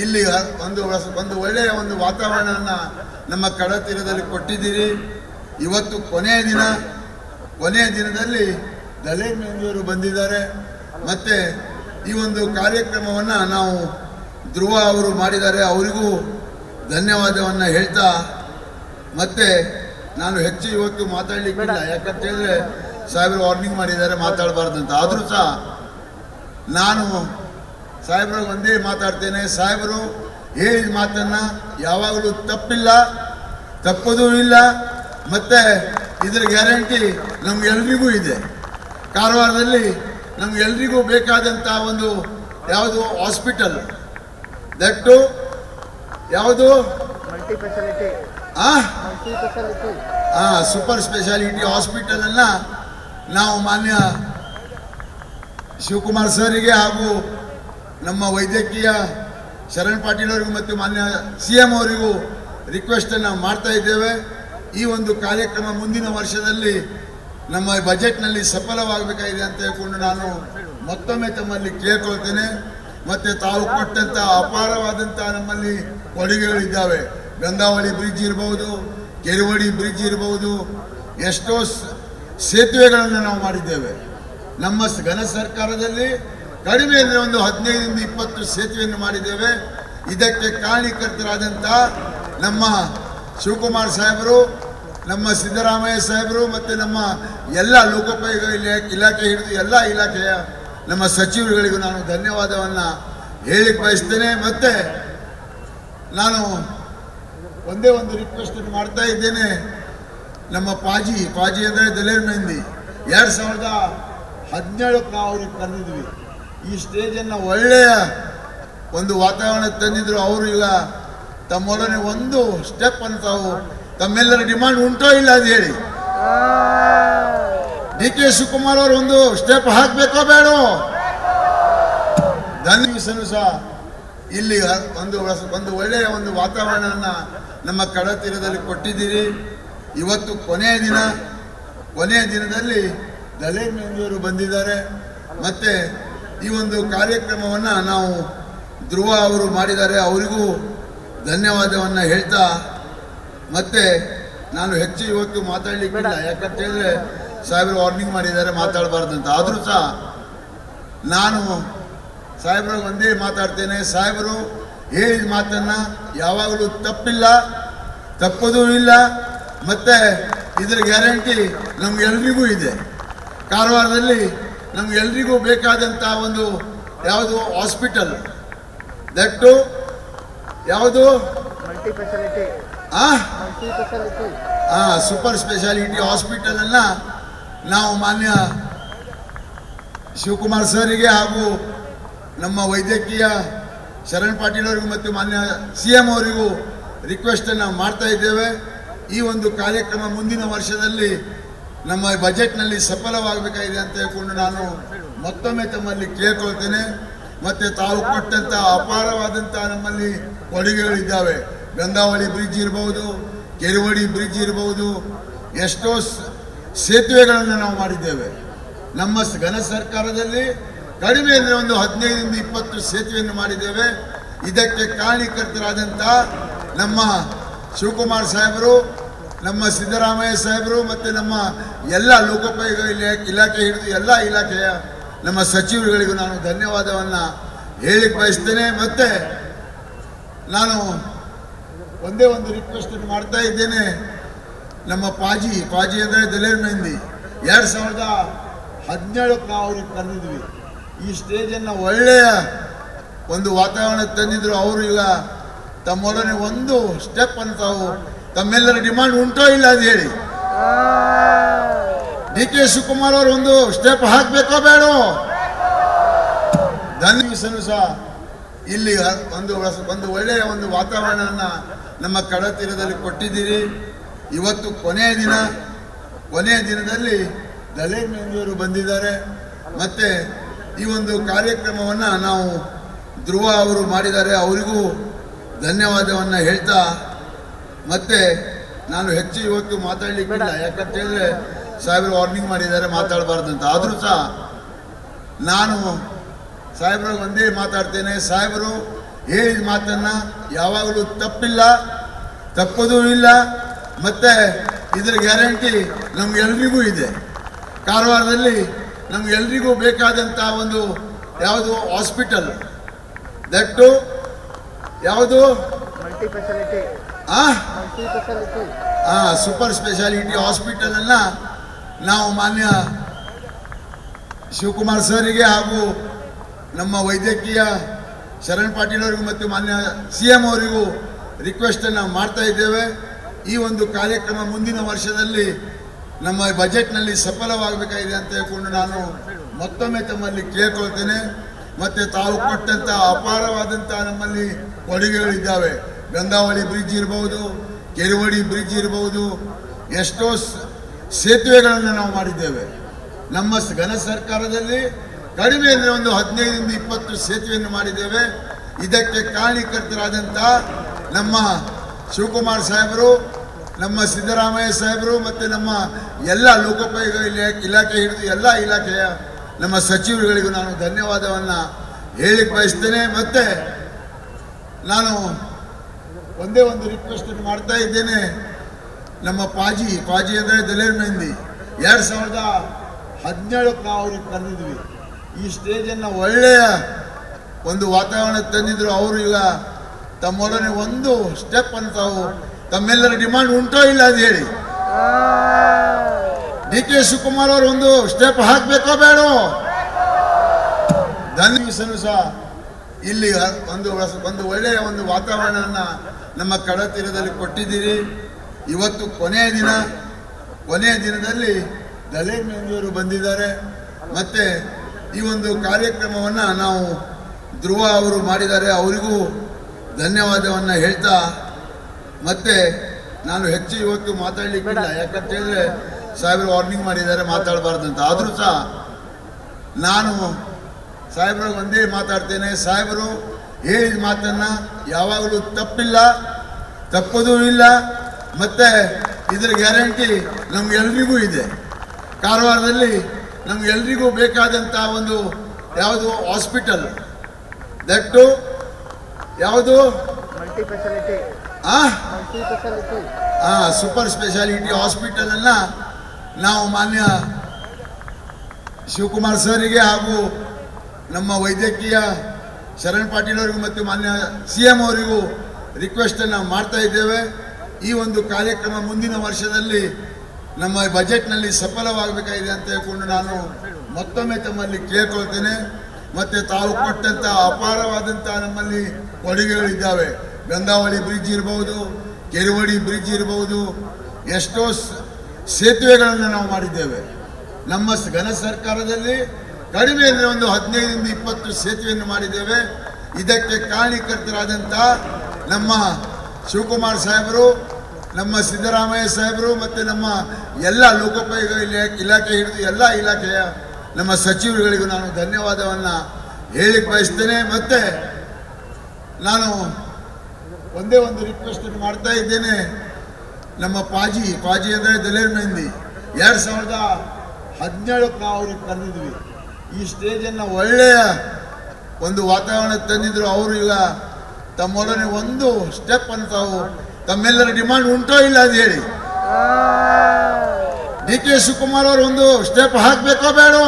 ಇಲ್ಲಿ ಒಂದು ಒಳ್ಳೆಯ ಒಂದು ವಾತಾವರಣನ ನಮ್ಮ ಕಡಲ ತೀರದಲ್ಲಿ ಕೊಟ್ಟಿದ್ದೀರಿ. ಇವತ್ತು ಕೊನೆಯ ದಿನದಲ್ಲಿ ದಲೇರ್ ಮೆಹಂದಿಯವರು ಬಂದಿದ್ದಾರೆ. ಮತ್ತು ಈ ಒಂದು ಕಾರ್ಯಕ್ರಮವನ್ನು ನಾವು ಧ್ರುವ ಅವರು ಮಾಡಿದ್ದಾರೆ, ಅವರಿಗೂ ಧನ್ಯವಾದವನ್ನು ಹೇಳ್ತಾ, ಮತ್ತು ನಾನು ಹೆಚ್ಚು ಇವತ್ತು ಮಾತಾಡಲಿಕ್ಕಿಲ್ಲ, ಯಾಕಂತ ಹೇಳಿದ್ರೆ ಸಾಹೇಬರು ವಾರ್ನಿಂಗ್ ಮಾಡಿದ್ದಾರೆ ಮಾತಾಡಬಾರ್ದಂತ. ಆದರೂ ಸಹ ನಾನು ಸಾಹೇಬರು ಒಂದೇ ಮಾತಾಡ್ತೇನೆ. ಸಾಹೇಬರು ಹೇಳಿದ ಮಾತನ್ನು ಯಾವಾಗಲೂ ತಪ್ಪೋದೂ ಇಲ್ಲ, ಮತ್ತು ಇದರ ಗ್ಯಾರಂಟಿ ನಮಗೆಲ್ರಿಗೂ ಇದೆ. ಕಾರವಾರದಲ್ಲಿ ನಮಗೆಲ್ರಿಗೂ ಬೇಕಾದಂಥ ಒಂದು ಯಾವುದು ಹಾಸ್ಪಿಟಲ್, ದಟ್ಟು ಯಾವುದು ಸೂಪರ್ ಸ್ಪೆಷಾಲಿಟಿ ಹಾಸ್ಪಿಟಲನ್ನು ನಾವು ಮಾನ್ಯ ಶಿವಕುಮಾರ್ ಸರಿಗೆ ಹಾಗೂ ನಮ್ಮ ವೈದ್ಯಕೀಯ ಶರಣ್ ಪಾಟೀಲ್ ಅವರಿಗೂ ಮತ್ತು ಮಾನ್ಯ CM ಅವರಿಗೂ ರಿಕ್ವೆಸ್ಟನ್ನು ಮಾಡ್ತಾ ಇದ್ದೇವೆ. ಈ ಒಂದು ಕಾರ್ಯಕ್ರಮ ಮುಂದಿನ ವರ್ಷದಲ್ಲಿ ನಮ್ಮ ಬಜೆಟ್ನಲ್ಲಿ ಸಫಲವಾಗಬೇಕಾಗಿದೆ ಅಂತ ಹೇಳ್ಕೊಂಡು ನಾನು ಮತ್ತೊಮ್ಮೆ ತಮ್ಮಲ್ಲಿ ಕೇಳ್ಕೊಳ್ತೇನೆ. ಮತ್ತು ತಾವು ಕೊಟ್ಟಂಥ ಅಪಾರವಾದಂಥ ನಮ್ಮಲ್ಲಿ ಕೊಡುಗೆಗಳಿದ್ದಾವೆ. ಗಂಗಾವಳಿ ಬ್ರಿಡ್ಜ್ ಇರ್ಬೋದು, ಕೆರುವಡಿ ಬ್ರಿಡ್ಜ್ ಇರ್ಬೋದು, ಎಷ್ಟೋ ಸೇತುವೆಗಳನ್ನು ನಾವು ಮಾಡಿದ್ದೇವೆ. ನಮ್ಮ ಘನ ಸರ್ಕಾರದಲ್ಲಿ ಕಡಿಮೆ ಅಂದರೆ ಒಂದು 15-20 ಸೇತುವೆಯನ್ನು ಮಾಡಿದ್ದೇವೆ. ಇದಕ್ಕೆ ಕಾರಣೀಕರ್ತರಾದಂಥ ನಮ್ಮ ಶಿವಕುಮಾರ್ ಸಾಹೇಬರು, ನಮ್ಮ ಸಿದ್ದರಾಮಯ್ಯ ಸಾಹೇಬರು ಮತ್ತು ನಮ್ಮ ಎಲ್ಲ ಲೋಕೋಪಯೋಗಿ ಇಲಾಖೆ ಹಿಡಿದು ಎಲ್ಲ ಇಲಾಖೆಯ ನಮ್ಮ ಸಚಿವರುಗಳಿಗೂ ನಾನು ಧನ್ಯವಾದವನ್ನು ಹೇಳಿಕ್ಕೆ ಬಯಸ್ತೇನೆ. ಮತ್ತು ನಾನು ಒಂದೇ ಒಂದು ರಿಕ್ವೆಸ್ಟನ್ನು ಮಾಡ್ತಾ ಇದ್ದೇನೆ. ನಮ್ಮ ಪಾಜಿ ಅಂದರೆ ದಲೇರ್ ಮೆಹಂದಿ 2017ಕ್ಕೆ ನಾವು ಅವ್ರಿಗೆ ಕರೆದಿದ್ವಿ. ಈ ಸ್ಟೇಜನ್ನು ಒಳ್ಳೆಯ ಒಂದು ವಾತಾವರಣ ತಂದಿದ್ರು. ಅವರು ಈಗ ತಮ್ಮೊಡನೆ ಒಂದು ಸ್ಟೆಪ್ ಅಂತ ತಮ್ಮೆಲ್ಲರ ಡಿಮಾಂಡ್ ಉಂಟೋ ಇಲ್ಲ ಅದು ಹೇಳಿ. DK ಶಿವಕುಮಾರ್ ಅವರು ಒಂದು ಸ್ಟೆಪ್ ಹಾಕಬೇಕೋ ಬೇಡೋ? ಧನ್ಯವಾದ ಸಹ ಇಲ್ಲಿ ಒಂದು ಒಳ್ಳೆಯ ಒಂದು ವಾತಾವರಣನ ನಮ್ಮ ಕಡಲ ತೀರದಲ್ಲಿ ಕೊಟ್ಟಿದ್ದೀರಿ. ಇವತ್ತು ಕೊನೆಯ ದಿನದಲ್ಲಿ ದಲೇರ್ ಮೆಹಂದಿಯವರು ಬಂದಿದ್ದಾರೆ. ಮತ್ತು ಈ ಒಂದು ಕಾರ್ಯಕ್ರಮವನ್ನು ನಾವು ಧ್ರುವ ಅವರು ಮಾಡಿದ್ದಾರೆ, ಅವರಿಗೂ ಧನ್ಯವಾದವನ್ನು ಹೇಳ್ತಾ, ಮತ್ತು ನಾನು ಹೆಚ್ಚು ಇವತ್ತು ಮಾತಾಡಲಿಕ್ಕಿಲ್ಲ, ಯಾಕಂತ ಹೇಳಿದ್ರೆ ಸಾಹೇಬರು ವಾರ್ನಿಂಗ್ ಮಾಡಿದ್ದಾರೆ ಮಾತಾಡಬಾರ್ದಂತ. ಆದರೂ ಸಹ ನಾನು ಸಾಹೇಬರು ಒಂದೇ ಮಾತಾಡ್ತೇನೆ. ಸಾಹೇಬರು ಹೇಳಿದ ಮಾತನ್ನು ಯಾವಾಗಲೂ ತಪ್ಪೋದೂ ಇಲ್ಲ, ಮತ್ತು ಇದರ ಗ್ಯಾರಂಟಿ ನಮಗೆಲ್ರಿಗೂ ಇದೆ. ಕಾರವಾರದಲ್ಲಿ ನಮಗೆಲ್ರಿಗೂ ಬೇಕಾದಂಥ ಒಂದು ಯಾವುದು ಹಾಸ್ಪಿಟಲ್, ದಟ್ಟು ಯಾವುದು ಸೂಪರ್ ಸ್ಪೆಷಾಲಿಟಿ ಹಾಸ್ಪಿಟಲನ್ನು ನಾವು ಮಾನ್ಯ ಶಿವಕುಮಾರ್ ಸರಿಗೆ ಹಾಗೂ ನಮ್ಮ ವೈದ್ಯಕೀಯ ಶರಣ್ ಪಾಟೀಲ್ ಅವರಿಗೂ ಮತ್ತು ಮಾನ್ಯ CM ಅವರಿಗೂ ರಿಕ್ವೆಸ್ಟನ್ನು ಮಾಡ್ತಾ ಇದ್ದೇವೆ. ಈ ಒಂದು ಕಾರ್ಯಕ್ರಮ ಮುಂದಿನ ವರ್ಷದಲ್ಲಿ ನಮ್ಮ ಬಜೆಟ್ನಲ್ಲಿ ಸಫಲವಾಗಬೇಕಾಗಿದೆ ಅಂತ ಹೇಳ್ಕೊಂಡು ನಾನು ಮತ್ತೊಮ್ಮೆ ತಮ್ಮಲ್ಲಿ ಕೇಳ್ಕೊಳ್ತೇನೆ. ಮತ್ತು ತಾವು ಕೊಟ್ಟಂಥ ಅಪಾರವಾದಂಥ ನಮ್ಮಲ್ಲಿ ಕೊಡುಗೆಗಳಿದ್ದಾವೆ. ಗಂಗಾವಳಿ ಬ್ರಿಡ್ಜ್ ಇರ್ಬೋದು, ಕೆರುವಡಿ ಬ್ರಿಡ್ಜ್ ಇರ್ಬೋದು, ಎಷ್ಟೋ ಸೇತುವೆಗಳನ್ನು ನಾವು ಮಾಡಿದ್ದೇವೆ. ನಮ್ಮ ಘನ ಸರ್ಕಾರದಲ್ಲಿ ಕಡಿಮೆ ಅಂದರೆ ಒಂದು 15-20 ಸೇತುವೆಯನ್ನು ಮಾಡಿದ್ದೇವೆ. ಇದಕ್ಕೆ ಕಾರಣೀಕರ್ತರಾದಂಥ ನಮ್ಮ ಶಿವಕುಮಾರ್ ಸಾಹೇಬರು, ನಮ್ಮ ಸಿದ್ದರಾಮಯ್ಯ ಸಾಹೇಬರು ಮತ್ತು ನಮ್ಮ ಎಲ್ಲ ಲೋಕೋಪಯೋಗಿ ಇಲಾಖೆ ಹಿಡಿದು ಎಲ್ಲ ಇಲಾಖೆಯ ನಮ್ಮ ಸಚಿವರುಗಳಿಗೂ ನಾನು ಧನ್ಯವಾದವನ್ನು ಹೇಳಿಕ್ಕೆ ಬಯಸ್ತೇನೆ. ಮತ್ತು ನಾನು ಒಂದೇ ಒಂದು ರಿಕ್ವೆಸ್ಟನ್ನು ಮಾಡ್ತಾ ಇದ್ದೇನೆ. ನಮ್ಮ ಪಾಜಿ ಅಂದರೆ ದಲೇರ್ ಮೆಹಂದಿ 2017ಕ್ಕೆ ನಾವು ಅವ್ರಿಗೆ ಕರೆದಿದ್ವಿ. ಈ ಸ್ಟೇಜನ್ನು ಒಳ್ಳೆಯ ಒಂದು ವಾತಾವರಣ ತಂದಿದ್ರು. ಅವರು ಈಗ ತಮ್ಮೊಡನೆ ಒಂದು ಸ್ಟೆಪ್ ಅಂತ ತಮ್ಮೆಲ್ಲರ ಡಿಮಾಂಡ್ ಉಂಟೋ ಇಲ್ಲ ಅದು ಹೇಳಿ. DK ಶಿವಕುಮಾರ್ ಅವರು ಒಂದು ಸ್ಟೆಪ್ ಹಾಕಬೇಕೋ ಬೇಡೋ? ಧನ್ಯವಾದ ಸಹ ಇಲ್ಲಿ ಒಂದು ಒಳ್ಳೆಯ ಒಂದು ವಾತಾವರಣನ ನಮ್ಮ ಕಡಲ ತೀರದಲ್ಲಿ ಕೊಟ್ಟಿದ್ದೀರಿ. ಇವತ್ತು ಕೊನೆಯ ದಿನದಲ್ಲಿ ದಲೇರ್ ಮೆಹಂದಿಯವರು ಬಂದಿದ್ದಾರೆ. ಮತ್ತು ಈ ಒಂದು ಕಾರ್ಯಕ್ರಮವನ್ನು ನಾವು ಧ್ರುವ ಅವರು ಮಾಡಿದ್ದಾರೆ, ಅವರಿಗೂ ಧನ್ಯವಾದವನ್ನು ಹೇಳ್ತಾ, ಮತ್ತು ನಾನು ಹೆಚ್ಚು ಇವತ್ತು ಮಾತಾಡಲಿಕ್ಕಿಲ್ಲ, ಯಾಕಂತ ಹೇಳಿದ್ರೆ ಸಾಹೇಬರು ವಾರ್ನಿಂಗ್ ಮಾಡಿದ್ದಾರೆ ಮಾತಾಡಬಾರ್ದಂತ. ಆದರೂ ಸಹ ನಾನು ಸಾಹೇಬರು ಒಂದೇ ಮಾತಾಡ್ತೇನೆ. ಸಾಹೇಬರು ಹೇಳಿದ ಮಾತನ್ನ ಯಾವಾಗಲೂ ತಪ್ಪಿಲ್ಲ, ತಪ್ಪೋದೂ ಇಲ್ಲ. ಮತ್ತೆ ಇದರ ಗ್ಯಾರಂಟಿ ನಮ್ಗೆಲ್ರಿಗೂ ಇದೆ. ಕಾರವಾರದಲ್ಲಿ ನಮ್ಗೆಲ್ರಿಗೂ ಬೇಕಾದಂಥ ಒಂದು ಯಾವುದು ಹಾಸ್ಪಿಟಲ್, ದಟ್ಟು ಯಾವುದು ಸೂಪರ್ ಸ್ಪೆಷಾಲಿಟಿ ಹಾಸ್ಪಿಟಲ್ ಅನ್ನ ನಾವು ಮಾನ್ಯ ಶಿವಕುಮಾರ್ ಸರಿಗೆ ಹಾಗೂ ನಮ್ಮ ವೈದ್ಯಕೀಯ ಶರಣ್ ಪಾಟೀಲ್ ಅವರಿಗೂ ಮತ್ತು ಮಾನ್ಯ CM ಅವರಿಗೂ ರಿಕ್ವೆಸ್ಟನ್ನು ಮಾಡ್ತಾ ಇದ್ದೇವೆ. ಈ ಒಂದು ಕಾರ್ಯಕ್ರಮ ಮುಂದಿನ ವರ್ಷದಲ್ಲಿ ನಮ್ಮ ಬಜೆಟ್ನಲ್ಲಿ ಸಫಲವಾಗಬೇಕಾಗಿದೆ ಅಂತ ಹೇಳ್ಕೊಂಡು ನಾನು ಮತ್ತೊಮ್ಮೆ ತಮ್ಮಲ್ಲಿ ಕೇಳ್ಕೊಳ್ತೇನೆ. ಮತ್ತು ತಾವು ಕೊಟ್ಟಂಥ ಅಪಾರವಾದಂಥ ನಮ್ಮಲ್ಲಿ ಕೊಡುಗೆಗಳಿದ್ದಾವೆ. ಗಂಗಾವಳಿ ಬ್ರಿಡ್ಜ್ ಇರ್ಬೋದು, ಕೆರೆವಡಿ ಬ್ರಿಡ್ಜ್ ಇರ್ಬೋದು, ಎಷ್ಟೋ ಸೇತುವೆಗಳನ್ನು ನಾವು ಮಾಡಿದ್ದೇವೆ. ನಮ್ಮ ಘನ ಸರ್ಕಾರದಲ್ಲಿ ಕಡಿಮೆ ಅಂದರೆ ಒಂದು 15ರಿಂದ 20 ಸೇತುವೆಯನ್ನು ಮಾಡಿದ್ದೇವೆ. ಇದಕ್ಕೆ ಕಾರಣೀಕರ್ತರಾದಂಥ ನಮ್ಮ ಶಿವಕುಮಾರ್ ಸಾಹೇಬರು, ನಮ್ಮ ಸಿದ್ದರಾಮಯ್ಯ ಸಾಹೇಬರು ಮತ್ತು ನಮ್ಮ ಎಲ್ಲ ಲೋಕೋಪಯೋಗ ಇಲಾಖೆ ಹಿಡಿದು ಎಲ್ಲ ಇಲಾಖೆಯ ನಮ್ಮ ಸಚಿವರುಗಳಿಗೂ ನಾನು ಧನ್ಯವಾದವನ್ನು ಹೇಳಿಕ್ಕೆ ಬಯಸ್ತೇನೆ. ಮತ್ತು ನಾನು ಒಂದೇ ಒಂದು ರಿಕ್ವೆಸ್ಟನ್ನು ಮಾಡ್ತಾ ಇದ್ದೇನೆ. ನಮ್ಮ ಪಾಜಿ ಅಂದರೆ ದಲೇರ್ ಮೆಹಂದಿ 2017ಕ್ಕೆ ನಾವು ಅವ್ರಿಗೆ ಕರೆದಿದ್ವಿ. ಈ ಸ್ಟೇಜನ್ನು ಒಳ್ಳೆಯ ಒಂದು ವಾತಾವರಣ ತಂದಿದ್ರು. ಅವರು ಈಗ ತಮ್ಮೊಡನೆ ಒಂದು ಸ್ಟೆಪ್ ಅಂತ ತಾವು ತಮ್ಮೆಲ್ಲರ ಡಿಮಾಂಡ್ ಉಂಟೋ ಇಲ್ಲ ಅಂತ ಹೇಳಿ DK ಶಿವಕುಮಾರ್ ಅವರು ಒಂದು ಸ್ಟೆಪ್ ಹಾಕಬೇಕೋ ಬೇಡೋ? ಧನ್ಯವಾದ ಸಹ ಇಲ್ಲಿ ಒಂದು ಒಳ್ಳೆಯ ಒಂದು ವಾತಾವರಣವನ್ನು ನಮ್ಮ ಕಡತೀರದಲ್ಲಿ ಕೊಟ್ಟಿದ್ದೀರಿ. ಇವತ್ತು ಕೊನೆಯ ದಿನದಲ್ಲಿ ದಲೇರ್ ಮೆಹಂದಿಯವರು ಬಂದಿದ್ದಾರೆ. ಮತ್ತು ಈ ಒಂದು ಕಾರ್ಯಕ್ರಮವನ್ನು ನಾವು ಧ್ರುವ ಅವರು ಮಾಡಿದ್ದಾರೆ, ಅವರಿಗೂ ಧನ್ಯವಾದವನ್ನು ಹೇಳ್ತಾ, ಮತ್ತು ನಾನು ಹೆಚ್ಚು ಇವತ್ತು ಮಾತಾಡಲಿಕ್ಕಿಲ್ಲ. ಯಾಕಂತ ಹೇಳಿದ್ರೆ ಸಾಹೇಬರು ವಾರ್ನಿಂಗ್ ಮಾಡಿದ್ದಾರೆ ಮಾತಾಡಬಾರ್ದು ಅಂತ. ಆದರೂ ಸಹ ನಾನು ಸಾಹೇಬರು ಒಂದೇ ಮಾತಾಡ್ತೇನೆ. ಸಾಹೇಬರು ಹೇಳಿದ ಮಾತನ್ನು ಯಾವಾಗಲೂ ತಪ್ಪಿಲ್ಲ, ತಪ್ಪೋದೂ ಇಲ್ಲ. ಮತ್ತು ಇದರ ಗ್ಯಾರಂಟಿ ನಮ್ಗೆಲ್ರಿಗೂ ಇದೆ. ಕಾರವಾರದಲ್ಲಿ ನಮ್ಗೆಲ್ರಿಗೂ ಬೇಕಾದಂಥ ಒಂದು ಯಾವುದು ಹಾಸ್ಪಿಟಲ್, ದಟ್ಟು ಯಾವುದು ಸೂಪರ್ ಸ್ಪೆಷಾಲಿಟಿ ಹಾಸ್ಪಿಟಲ್ ಅನ್ನ ನಾವು ಮಾನ್ಯ ಶಿವಕುಮಾರ್ ಸರಿಗೆ ಹಾಗೂ ನಮ್ಮ ವೈದ್ಯಕೀಯ ಶರಣ್ ಪಾಟೀಲ್ ಅವರಿಗೂ ಮತ್ತು ಮಾನ್ಯ CM ಅವರಿಗೂ ರಿಕ್ವೆಸ್ಟನ್ನು ಮಾಡ್ತಾ ಇದ್ದೇವೆ. ಈ ಒಂದು ಕಾರ್ಯಕ್ರಮ ಮುಂದಿನ ವರ್ಷದಲ್ಲಿ ನಮ್ಮ ಬಜೆಟ್ನಲ್ಲಿ ಸಫಲವಾಗಬೇಕಾಗಿದೆ ಅಂತ ಹೇಳ್ಕೊಂಡು ನಾನು ಮತ್ತೊಮ್ಮೆ ತಮ್ಮಲ್ಲಿ ಕೇಳ್ಕೊಳ್ತೇನೆ. ಮತ್ತು ತಾವು ಕೊಟ್ಟಂಥ ಅಪಾರವಾದಂಥ ನಮ್ಮಲ್ಲಿ ಕೊಡುಗೆಗಳಿದ್ದಾವೆ. ಗಂಗಾವಳಿ ಬ್ರಿಡ್ಜ್ ಇರ್ಬೋದು, ಕೆರೆವಡಿ ಬ್ರಿಡ್ಜ್ ಇರ್ಬೋದು, ಎಷ್ಟೋ ಸೇತುವೆಗಳನ್ನು ನಾವು ಮಾಡಿದ್ದೇವೆ. ನಮ್ಮ ಘನ ಸರ್ಕಾರದಲ್ಲಿ ಕಡಿಮೆ ಅಂದರೆ ಒಂದು 15ರಿಂದ 20 ಸೇತುವೆಯನ್ನು ಮಾಡಿದ್ದೇವೆ. ಇದಕ್ಕೆ ಕಾರಣೀಕರ್ತರಾದಂಥ ನಮ್ಮ ಶಿವಕುಮಾರ್ ಸಾಹೇಬರು, ನಮ್ಮ ಸಿದ್ದರಾಮಯ್ಯ ಸಾಹೇಬರು ಮತ್ತು ನಮ್ಮ ಎಲ್ಲ ಲೋಕೋಪಯೋಗ ಇಲಾಖೆ ಹಿಡಿದು ಎಲ್ಲ ಇಲಾಖೆಯ ನಮ್ಮ ಸಚಿವರುಗಳಿಗೂ ನಾನು ಧನ್ಯವಾದವನ್ನು ಹೇಳಿಕ್ಕೆ ಬಯಸ್ತೇನೆ. ಮತ್ತು ನಾನು ಒಂದೇ ಒಂದು ರಿಕ್ವೆಸ್ಟನ್ನು ಮಾಡ್ತಾ ಇದ್ದೇನೆ. ನಮ್ಮ ಪಾಜಿ ಅಂದರೆ ದಲೇರ್ ಮೆಹಂದಿ 2017ಕ್ಕೆ ನಾವು ಅವ್ರಿಗೆ ಕರೆದಿದ್ವಿ. ಈ ಸ್ಟೇಜನ್ನು ಒಳ್ಳೆಯ ಒಂದು ವಾತಾವರಣ ತಂದಿದ್ರು. ಅವರು ಈಗ ತಮ್ಮೊಡನೆ ಒಂದು ಸ್ಟೆಪ್ ಅಂತ ತಾವು ತಮ್ಮೆಲ್ಲರ ಡಿಮಾಂಡ್ ಉಂಟೋ ಇಲ್ಲ ಅಂತ ಹೇಳಿ DK ಶಿವಕುಮಾರ್ ಅವರು ಒಂದು ಸ್ಟೆಪ್ ಹಾಕಬೇಕೋ ಬೇಡೋ?